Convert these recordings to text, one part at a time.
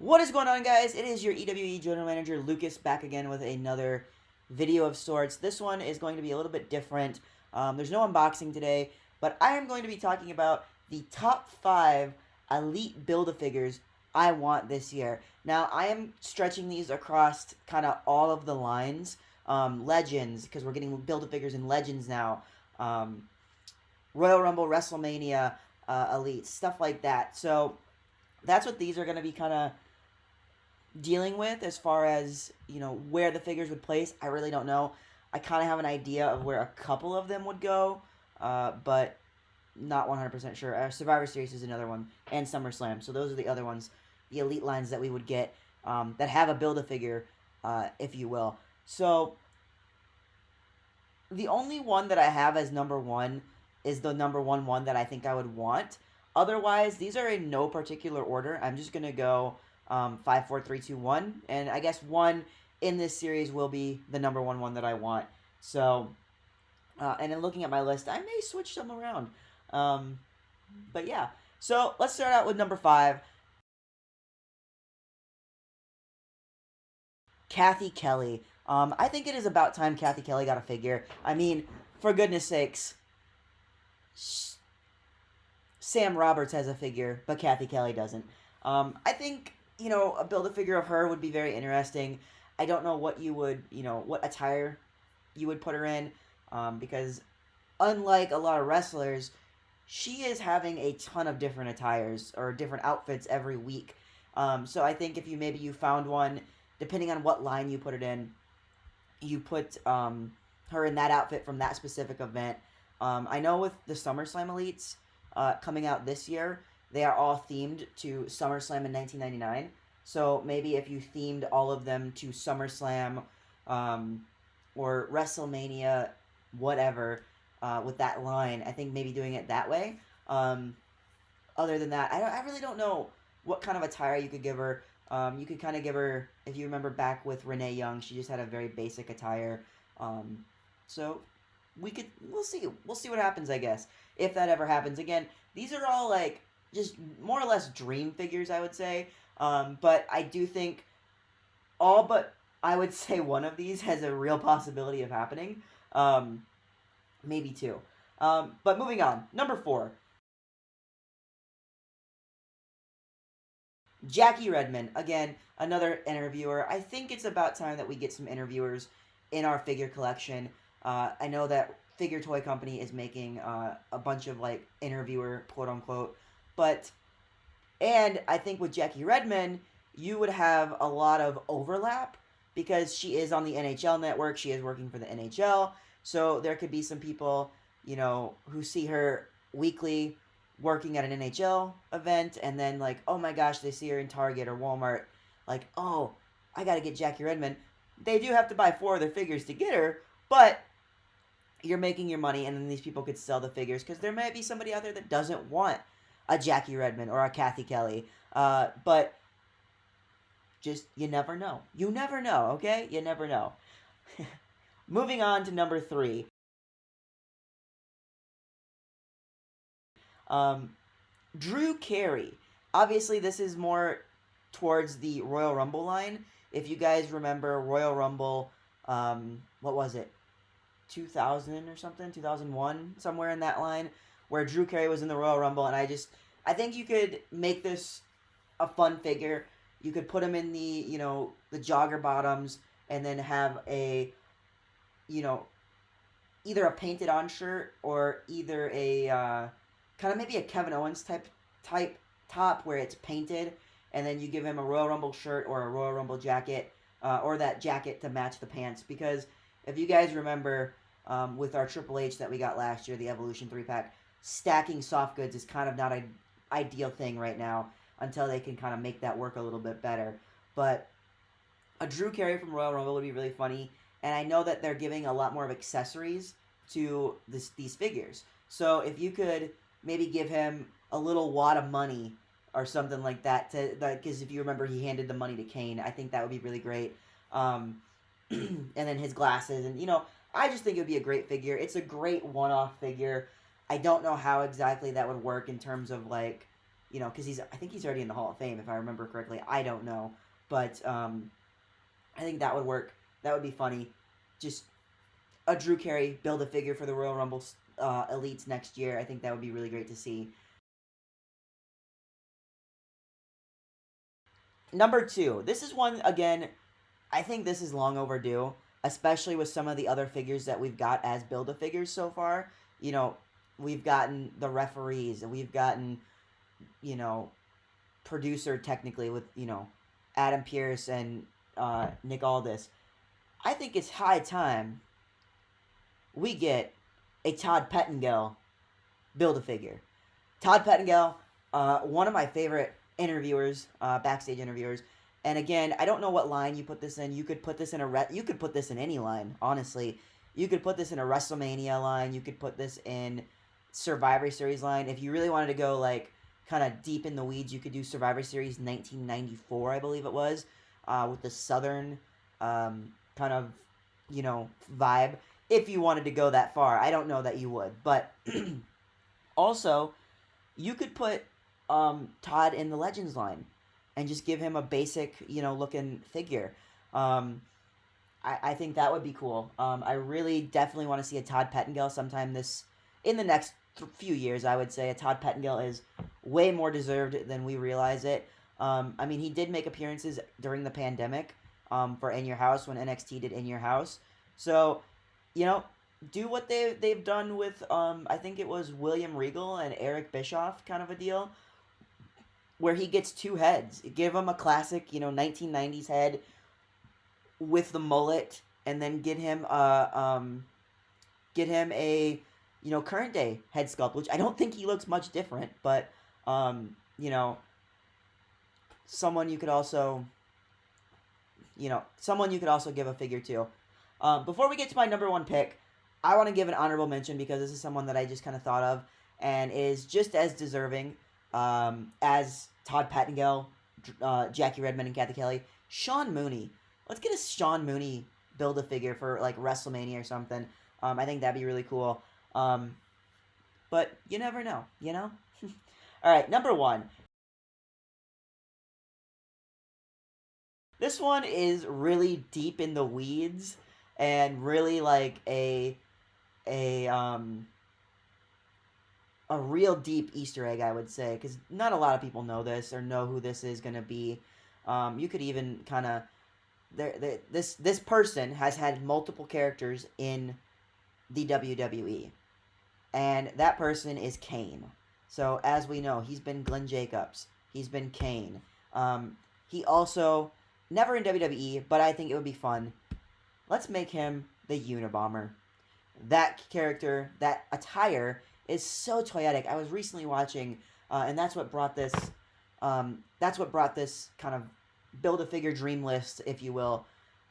What is going on, guys? It is your EWE General Manager Lucas back again with another video of sorts. This one is going to be a little bit different. There's no unboxing today, but I am going to be talking about the top 5 elite Build-A-Figures I want this year. Now, I am stretching these across kind of all of the lines. Legends, because we're getting Build-A-Figures in Legends now. Royal Rumble, WrestleMania, Elite, stuff like that. So, that's what these are going to be kind of dealing with as far as, where the figures would place. I really don't know. I kind of have an idea of where a couple of them would go, but not 100% sure. Survivor Series is another one, and SummerSlam. So those are the other ones, the elite lines that we would get that have a Build-A-Figure, if you will. So the only one that I have as number 1 is the number 1 that I think I would want. Otherwise, these are in no particular order. I'm just going to go 5, 4, 3, 2, 1. And I guess 1 in this series will be the number 1 that I want. So, and in looking at my list, I may switch some around. But yeah. So, let's start out with number 5. Kathy Kelly. I think it is about time Kathy Kelly got a figure. I mean, for goodness sakes, Sam Roberts has a figure, but Kathy Kelly doesn't. I think, a Build-A-Figure of her would be very interesting. I don't know what you would, what attire you would put her in, because unlike a lot of wrestlers, she is having a ton of different attires or different outfits every week. So I think if you found one, depending on what line you put it in, you put her in that outfit from that specific event. I know with the SummerSlam Elites coming out this year, they are all themed to SummerSlam in 1999. So maybe if you themed all of them to SummerSlam or WrestleMania, whatever, with that line, I think maybe doing it that way. Other than that, I really don't know what kind of attire you could give her. You could kind of give her, if you remember back with Renee Young, she just had a very basic attire. So we'll see what happens, I guess, if that ever happens. Again, these are all like just more or less dream figures, I would say. But I do think all but I would say one of these has a real possibility of happening. Maybe two. But moving on, number 4. Jackie Redmond, again, another interviewer. I think it's about time that we get some interviewers in our figure collection. I know that Figure Toy Company is making a bunch of like interviewer, quote unquote, and I think with Jackie Redmond, you would have a lot of overlap because she is on the NHL network. She is working for the NHL, so there could be some people, who see her weekly working at an NHL event, and then like, oh my gosh, they see her in Target or Walmart, like, oh, I gotta get Jackie Redmond. They do have to buy 4 of their figures to get her, but you're making your money, and then these people could sell the figures because there might be somebody out there that doesn't want a Jackie Redmond or a Kathy Kelly. But just, you never know. You never know, okay? You never know. Moving on to number 3. Drew Carey. Obviously, this is more towards the Royal Rumble line. If you guys remember Royal Rumble, what was it? 2000 or something? 2001? Somewhere in that line, where Drew Carey was in the Royal Rumble, and I think you could make this a fun figure. You could put him in the jogger bottoms, and then have a, either a painted on shirt or either a kind of maybe a Kevin Owens type top where it's painted, and then you give him a Royal Rumble shirt or a Royal Rumble jacket, or that jacket to match the pants. Because if you guys remember, with our Triple H that we got last year, the Evolution 3-pack, stacking soft goods is kind of not an ideal thing right now until they can kind of make that work a little bit better. But a Drew Carey from Royal Rumble would be really funny, and I know that they're giving a lot more of accessories to these figures. So if you could maybe give him a little wad of money or something like that, because if you remember, he handed the money to Kane. I think that would be really great. And then his glasses, and I just think it would be a great figure. It's a great one-off figure. I don't know how exactly that would work in terms of like because I think he's already in the Hall of Fame if I remember correctly. I don't know, but I think that would work. That would be funny. Just a Drew Carey build a figure for the Royal Rumble elites next year. I think that would be really great to see. Number two, this is one again. I think this is long overdue, especially with some of the other figures that we've got as build a figures so far. You know, we've gotten the referees, and we've gotten you know producer technically with Adam Pierce and Nick Aldis. I think it's high time we get a Todd Pettengill build a figure. Todd Pettengill, one of my favorite interviewers, backstage interviewers. And again, I don't know what line you put this in. You could put this in you could put this in any line, honestly. You could put this in a WrestleMania line. You could put this in Survivor Series line. If you really wanted to go like kind of deep in the weeds, you could do Survivor Series 1994, I believe it was, with the Southern kind of vibe. If you wanted to go that far, I don't know that you would, but also you could put Todd in the Legends line and just give him a basic, looking figure. I think that would be cool. I really definitely want to see a Todd Pettengill sometime in the next few years. I would say a Todd Pettengill is way more deserved than we realize it. I mean, he did make appearances during the pandemic for In Your House when NXT did In Your House. So, do what they've done with I think it was William Regal and Eric Bischoff kind of a deal, where he gets two heads. Give him a classic 1990s head with the mullet, and then get him a current day head sculpt, which I don't think he looks much different, but you know someone you could also give a figure to. Before we get to my number one pick, I want to give an honorable mention because this is someone that I just kind of thought of and is just as deserving as Todd Pettengill, Jackie Redmond, and Kathy Kelly. Sean Mooney. Let's get a Sean Mooney build a figure for like WrestleMania or something. I think that'd be really cool. But you never know, All right, number one. This one is really deep in the weeds and really like a real deep Easter egg, I would say, because not a lot of people know this or know who this is gonna be. You could even kind of this person has had multiple characters in the WWE, and that person is Kane. So as we know, he's been Glenn Jacobs, he's been Kane. He also never in WWE, but I think it would be fun. Let's make him the Unabomber. That character, that attire is so toyetic. I was recently watching, and that's what brought this. That's what brought this kind of build-a-figure dream list, if you will,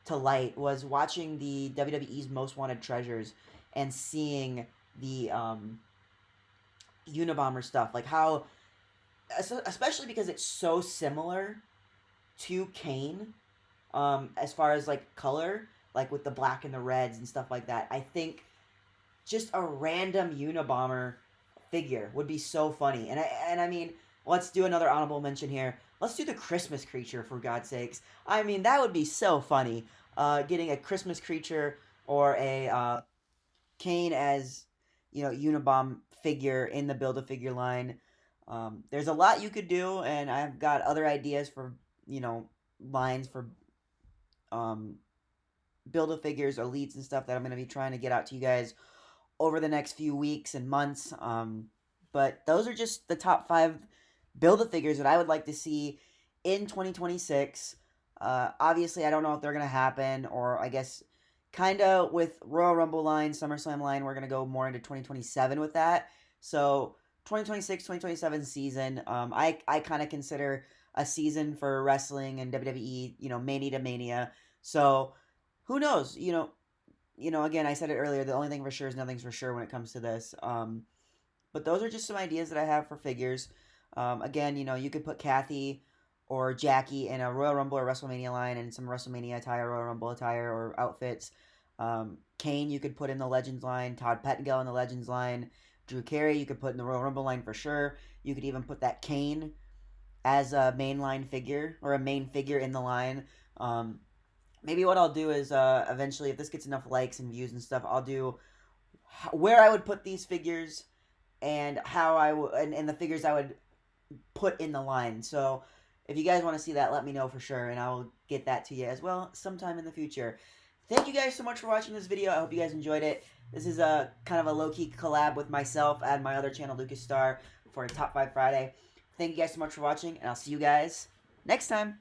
to light. Was watching the WWE's Most Wanted Treasures and seeing the Unabomber stuff, like how, especially because it's so similar to Kane, as far as like color, like with the black and the reds and stuff like that. I think just a random Unabomber figure would be so funny. And I mean, let's do another honorable mention here. Let's do the Christmas creature, for God's sakes. I mean, that would be so funny. Getting a Christmas creature or a Kane as Unabomb figure in the Build-A-Figure line. There's a lot you could do, and I've got other ideas for lines for Build-A-Figures, elites, and stuff that I'm going to be trying to get out to you guys over the next few weeks and months. But those are just the top 5 Build-A-Figures that I would like to see in 2026. Obviously, I don't know if they're going to happen, or I guess kind of with Royal Rumble line, SummerSlam line, we're going to go more into 2027 with that. So 2026, 2027 season, I kind of consider a season for wrestling and WWE, mania to mania. So who knows? Again, I said it earlier, the only thing for sure is nothing's for sure when it comes to this. But those are just some ideas that I have for figures. Again, you could put Kathy or Jackie in a Royal Rumble or WrestleMania line and some WrestleMania attire, Royal Rumble attire, or outfits. Kane, you could put in the Legends line. Todd Pettengill in the Legends line. Drew Carey, you could put in the Royal Rumble line for sure. You could even put that Kane as a mainline figure or a main figure in the line. Maybe what I'll do is eventually, if this gets enough likes and views and stuff, I'll do where I would put these figures and how I would and the figures I would put in the line. So if you guys want to see that, let me know for sure, and I'll get that to you as well sometime in the future. Thank you guys so much for watching this video. I hope you guys enjoyed it. This is a kind of a low-key collab with myself and my other channel, Lucas Star, for a Top 5 Friday. Thank you guys so much for watching, and I'll see you guys next time.